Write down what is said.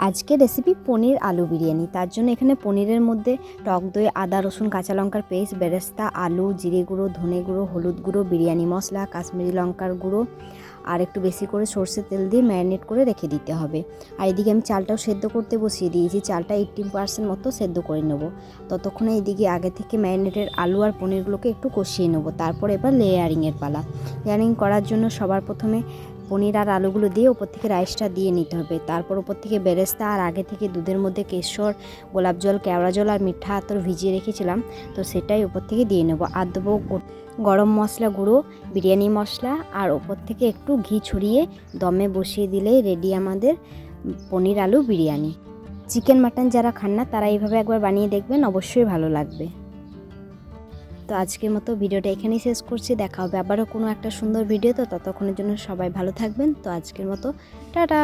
আজকে রেসিপি পনির আলু বিরিয়ানি। তার জন্য এখানে পনিরের মধ্যে টক দই, আদা, রসুন, কাঁচা লঙ্কার পেস্ট, বেরেস্তা, আলু, জিরে গুঁড়ো, ধনে গুঁড়ো, হলুদ গুঁড়ো, বিরিয়ানি মশলা, কাশ্মীরি লঙ্কার গুঁড়ো আর একটু বেশি করে সরষের তেল দিয়ে ম্যারিনেট করে রেখে দিতে হবে। আর এদিকে আমি চালটাও সেদ্ধ করতে বসিয়ে দিয়েছি। চালটা 80% মতো সেদ্ধ করে নেব। ততক্ষণে এদিকে আগে থেকে ম্যারিনেটের আলু আর পনিরগুলোকে একটু কষিয়ে নেব। তারপর এবার লেয়ারিংয়ের পালা। লেয়ারিং করার জন্য সবার প্রথমে পনির আর আলুগুলো দিয়ে ওপর থেকে রাইসটা দিয়ে নিতে হবে। তারপর ওপর থেকে বেরেস্তা আর আগে থেকে দুধের মধ্যে কেশর, গোলাপ জল, কেওড়া জল আর মিঠা আতর ভিজিয়ে রেখেছিলাম, তো সেটাই ওপর থেকে দিয়ে নেব। আর দেবো গরম মশলা গুঁড়ো, বিরিয়ানি মশলা আর ওপর থেকে একটু ঘি ছড়িয়ে দমে বসিয়ে দিলেই রেডি আমাদের পনির আলু বিরিয়ানি। চিকেন মাটন যারা খান না তারা এইভাবে একবার বানিয়ে দেখবেন, অবশ্যই ভালো লাগবে। তো আজকের মতো ভিডিওটা এখানেই শেষ করছি। দেখা হবে আবারও কোনো একটা সুন্দর ভিডিও। তো ততক্ষণের জন্য সবাই ভালো থাকবেন। তো আজকের মতো টাটা।